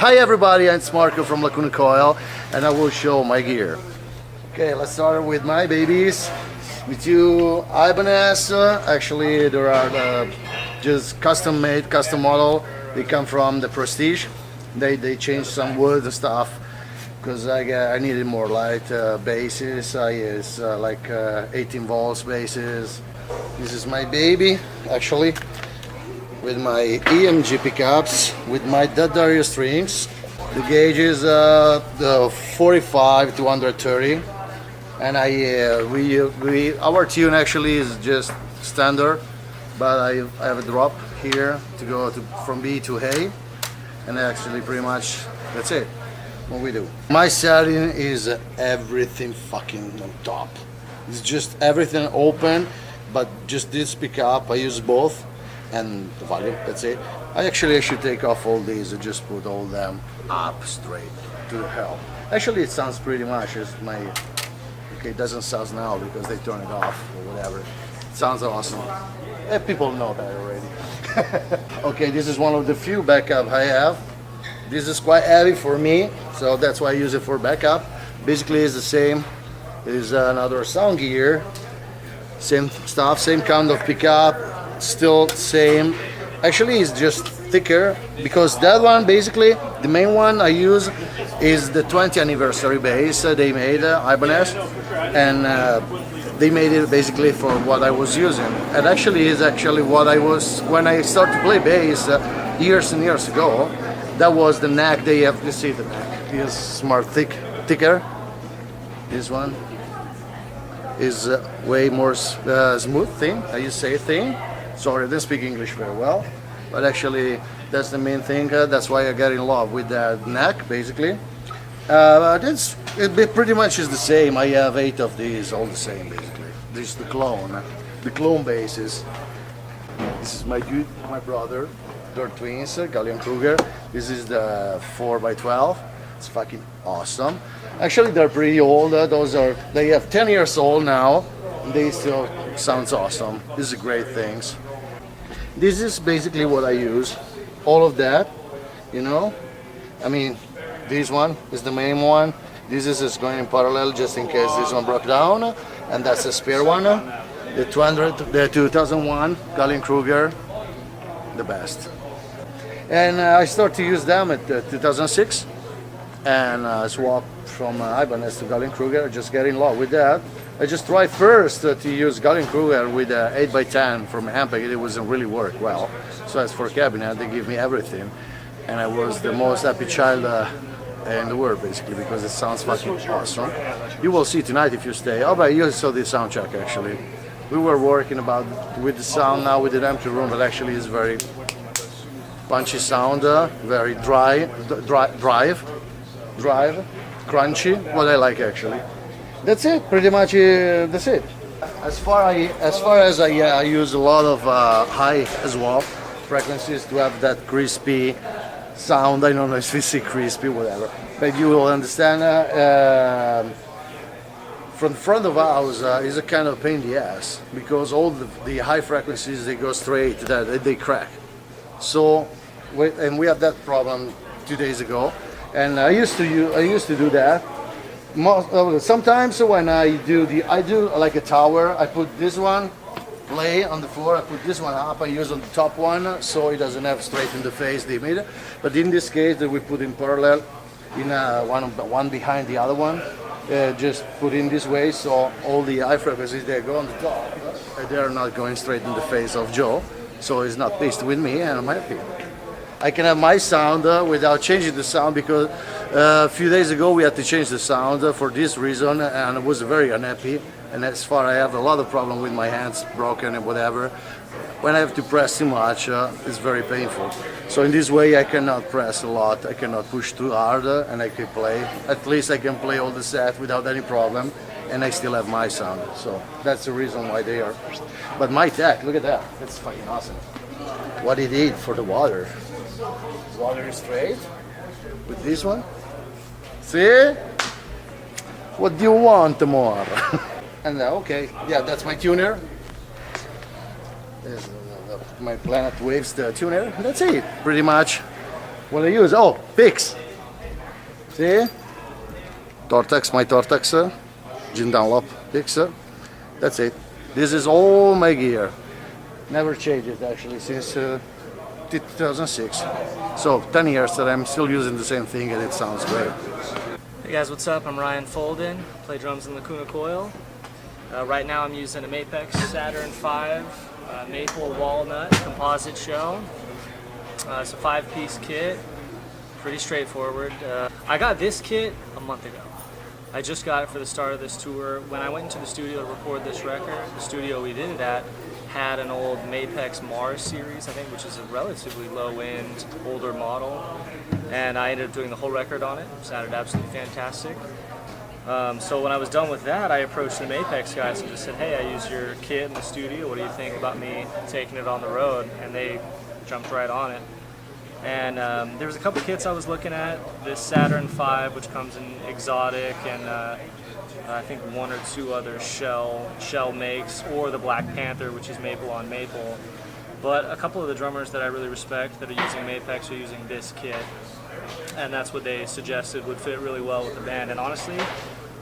Hi everybody, it's Marco from Lacuna Coil and I will show my gear. Okay, let's start with my babies. With two Ibanez, actually there are just custom made, custom model. They come from the Prestige. They changed some wood and stuff because I needed more light bases. I use like 18 volts bases. This is my baby actually, with my EMG pickups, with my Daddario strings. The gauge is the 45 to 130, and our tune actually is just standard, but I have a drop here to go from B to A, and actually pretty much that's it. What we do. My setting is everything fucking on top. It's just everything open, but just this pickup I use both. And the volume, that's it. I should take off all these and just put all them up straight to the hell. Actually it sounds pretty much as my, okay, it doesn't sound now because they turn it off or whatever. It sounds awesome. And people know that already. Okay, this is one of the few backup I have. This is quite heavy for me, so that's why I use it for backup. Basically it's the same. It is another sound gear. Same stuff, same kind of pickup. Still same. Actually it's just thicker because that one, basically the main one I use is the 20th anniversary bass they made, Ibanez, and they made it basically for what I was using, and actually is actually what I was when I started to play bass years and years ago. That was the neck. They have to see the neck is smart thicker. This one is way more smooth, thin. I used to say thin. Sorry, I didn't speak English very well, but actually that's the main thing. That's why I got in love with that neck, basically. It pretty much is the same. I have 8 of these, all the same, basically. This is the clone bases. This is my dude, my brother. They're twins, Gallion Kruger. This is the 4x12. It's fucking awesome. Actually, they're pretty old. They have 10 years old now. They still sounds awesome. These are great things. This is basically what I use. All of that, you know. I mean, this one is the main one. This is just going in parallel just in case this one broke down, and that's a spare one. The 2001 Gallion Kruger, the best. And I started to use them at 2006, and swapped from Ibanez to Gallion Kruger. I just get in love with that. I just tried first to use Gallion Kruger with 8x10 from Ampeg. It wasn't really work well. So as for cabinet, they give me everything, and I was the most happy child in the world, basically, because it sounds fucking awesome. You will see tonight if you stay. Oh, but you saw the sound check actually. We were working with the sound now with the empty room, but actually it's very punchy sound, very drive, crunchy. What I like actually. That's it, pretty much. That's it. As far as I use a lot of high as well frequencies to have that crispy sound. I don't know if you see crispy, whatever, but you will understand. From the front of house is a kind of pain in the ass because all the high frequencies they go straight, they crack. So, and we had that problem 2 days ago, and I used to do that. Sometimes when I do like a tower, I put this one play on the floor, I put this one up, I use on the top one so it doesn't have straight in the face the image. But in this case we put in parallel, in one behind the other one, just put in this way so all the high frequencies they go on the top, they're not going straight in the face of Joe, so he's not pissed with me and I'm happy. I can have my sound without changing the sound because a few days ago we had to change the sound for this reason and I was very unhappy, and as far I have a lot of problem with my hands broken and whatever. When I have to press too much it's very painful. So in this way I cannot press a lot, I cannot push too hard and I can play. At least I can play all the set without any problem and I still have my sound. So that's the reason why they are. But my tech, look at that, that's fucking awesome. What he did for the water. Water is straight with this one. See? What do you want more? And okay, yeah, that's my tuner. There's my Planet Waves, the tuner. That's it, pretty much. What I use? Oh, picks. See? Tortex, my Tortex, Jim Dunlop picks. That's it. This is all my gear. Never changed it actually since 2006. So 10 years that I'm still using the same thing and it sounds great. Hey guys, what's up? I'm Ryan Folden, play drums in Lacuna Coil. Right now I'm using a Mapex Saturn V maple walnut composite shell. It's a 5-piece kit, pretty straightforward. I got this kit a month ago. I just got it for the start of this tour. When I went into the studio to record this record, the studio we did it at had an old Mapex Mars series, I think, which is a relatively low-end, older model. And I ended up doing the whole record on it. It sounded absolutely fantastic. So when I was done with that, I approached the Mapex guys and just said, hey, I used your kit in the studio. What do you think about me taking it on the road? And they jumped right on it. And there was a couple kits I was looking at. This Saturn V, which comes in exotic, and I think 1 or 2 other shell makes, or the Black Panther, which is maple on maple. But a couple of the drummers that I really respect that are using Mapex are using this kit, and that's what they suggested would fit really well with the band. And honestly,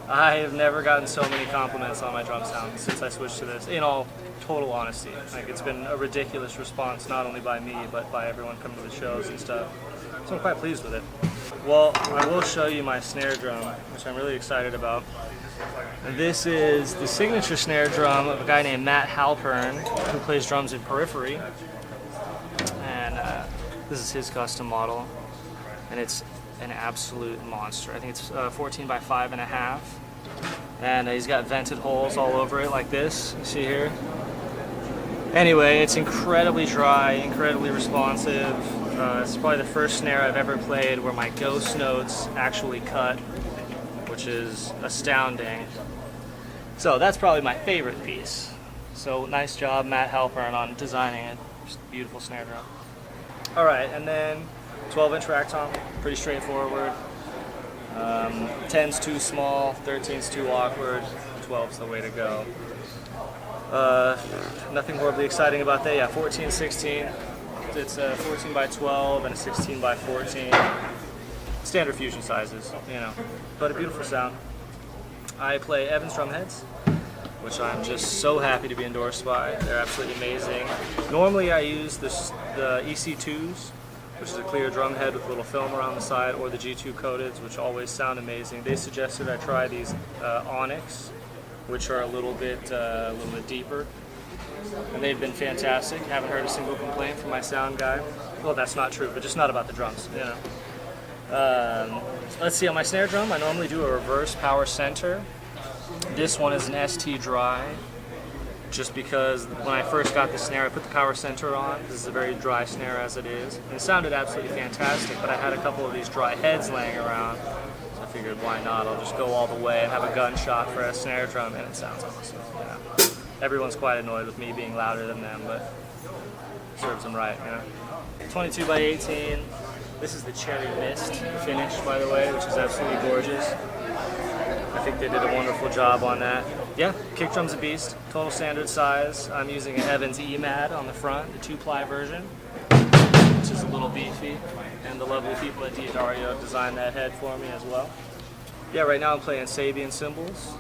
I have never gotten so many compliments on my drum sound since I switched to this, in all total honesty. Like, it's been a ridiculous response, not only by me, but by everyone coming to the shows and stuff. So I'm quite pleased with it. Well, I will show you my snare drum, which I'm really excited about. And this is the signature snare drum of a guy named Matt Halpern, who plays drums in Periphery. And this is his custom model, and it's an absolute monster. I think it's 14 by 5.5, and he's got vented holes all over it like this, you see here. Anyway, it's incredibly dry, incredibly responsive. It's probably the first snare I've ever played where my ghost notes actually cut, which is astounding. So that's probably my favorite piece. So nice job, Matt Halpern, on designing it. Just a beautiful snare drum. All right, and then 12-inch rack tom, pretty straightforward. 10's too small, 13's too awkward, 12's the way to go. Nothing horribly exciting about that. Yeah, 14, 16. It's a 14 by 12 and a 16 by 14. Standard fusion sizes, you know, but a beautiful sound. I play Evans drum heads, which I'm just so happy to be endorsed by. They're absolutely amazing. Normally I use the EC2s, which is a clear drum head with a little film around the side, or the G2 coateds, which always sound amazing. They suggested I try these Onyx, which are a little bit deeper, and they've been fantastic. Haven't heard a single complaint from my sound guy. Well, that's not true, but just not about the drums, you know. Let's see, on my snare drum, I normally do a reverse power center. This one is an ST dry, just because when I first got the snare, I put the power center on. This is a very dry snare as it is, and it sounded absolutely fantastic, but I had a couple of these dry heads laying around, so I figured why not, I'll just go all the way and have a gunshot for a snare drum, and it sounds awesome. Yeah. Everyone's quite annoyed with me being louder than them, but it serves them right, you know. 22 by 18. This is the Cherry Mist finish, by the way, which is absolutely gorgeous. I think they did a wonderful job on that. Yeah, kick drum's a beast, total standard size. I'm using an Evans EMAD on the front, the 2-ply version, which is a little beefy, and the lovely people at D'Addario have designed that head for me as well. Yeah, right now I'm playing Sabian cymbals,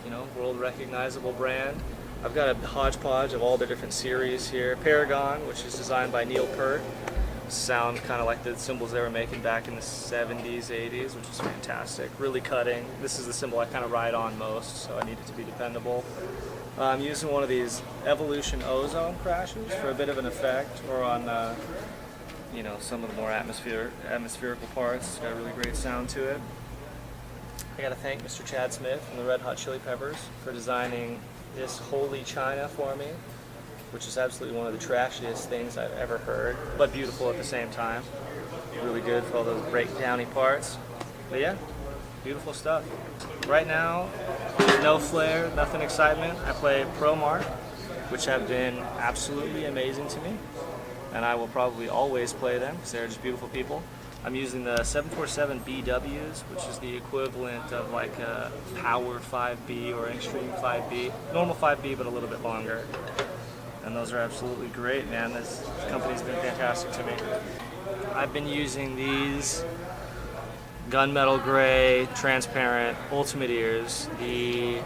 you know, world recognizable brand. I've got a hodgepodge of all the different series here. Paragon, which is designed by Neil Peart. Sound kind of like the cymbals they were making back in the 70s, 80s, which is fantastic. Really cutting. This is the cymbal I kind of ride on most, so I need it to be dependable. I'm using one of these Evolution Ozone crashes for a bit of an effect, or on you know, some of the more atmospherical parts. It's got a really great sound to it. I got to thank Mr. Chad Smith from the Red Hot Chili Peppers for designing this Holy China for me, which is absolutely one of the trashiest things I've ever heard, but beautiful at the same time. Really good for all those breakdowny parts. But yeah, beautiful stuff. Right now, no flair, nothing excitement. I play Pro Mark, which have been absolutely amazing to me, and I will probably always play them because they're just beautiful people. I'm using the 747 BWs, which is the equivalent of like a Power 5B or Extreme 5B. Normal 5B, but a little bit longer. And those are absolutely great, man. This company's been fantastic to me. I've been using these gunmetal gray, transparent Ultimate ears, the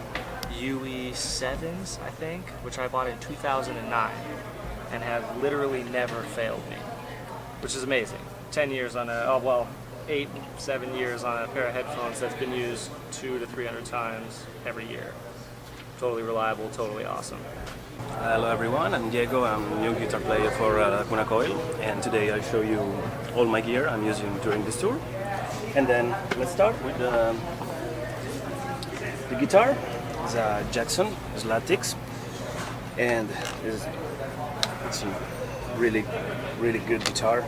UE7s, I think, which I bought in 2009, and have literally never failed me, which is amazing. 10 years on a, 7 years on a pair of headphones that's been used 200 to 300 times every year. Totally reliable, totally awesome. Hello everyone, I'm Diego, I'm a new guitar player for Lacuna Coil, and today I'll show you all my gear I'm using during this tour. And then let's start with the guitar. It's a Jackson Latix, and it's a really good guitar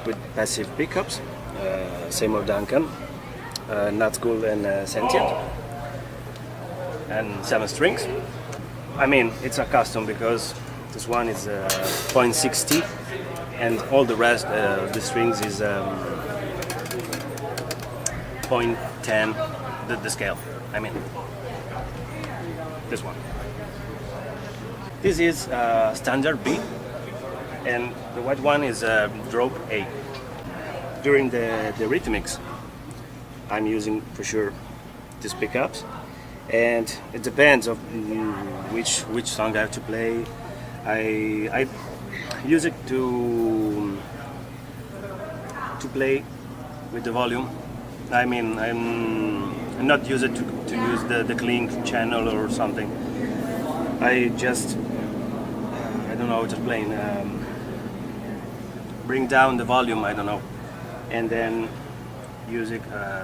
with passive pickups, same of Duncan, Nat School and Sentient, and 7 strings. I mean, it's a custom because this one is .60 and all the rest of the strings is .10, the scale. I mean, this one. This is standard B, and the white one is drop A. During the rhythmics, I'm using for sure these pickups, and it depends of which song I have to play. I use it to play with the volume. I mean, I'm not use it to use the clean channel or something. I just I don't know how to explain. Bring down the volume. I don't know, and then use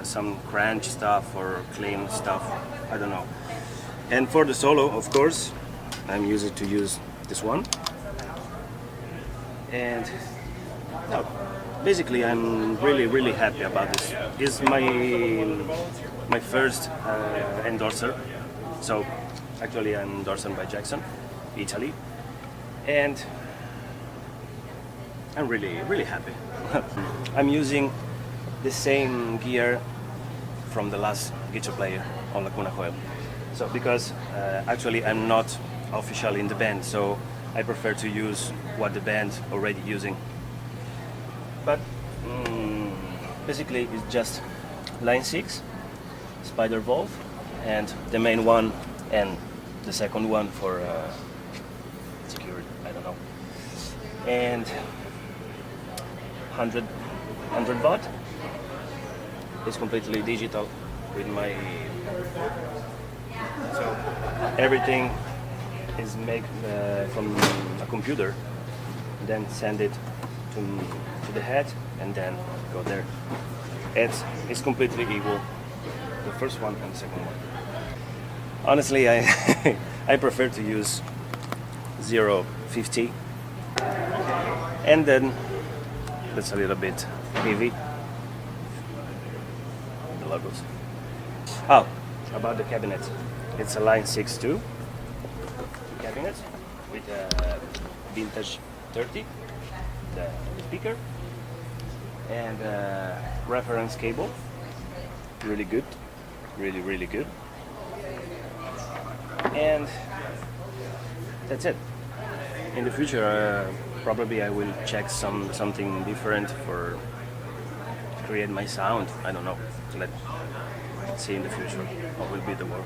some crunch stuff or clean stuff. I don't know. And for the solo, of course, I'm used to use this one. And no, basically, I'm really happy about this. It's my first endorser. So actually, I'm endorsed by Jackson, Italy, and I'm really happy. I'm using the same gear from the last guitar player on Lacuna Coil. So because actually I'm not official in the band, so I prefer to use what the band already using. But basically it's just line 6, spider valve, and the main one and the second one for security, I don't know. And 100 watt. It's completely digital with my, so everything is made from a computer, then send it to the head and then go there. It's completely equal, the first one and the second one. Honestly, I prefer to use 0.50, and then that's a little bit heavy. Logos. Oh, about the cabinet. It's a line 6.2 cabinet with a vintage 30, the speaker, and reference cable. Really good, really good. And that's it. In the future, probably I will check something different for create my sound. I don't know. Let's see in the future what will be the work.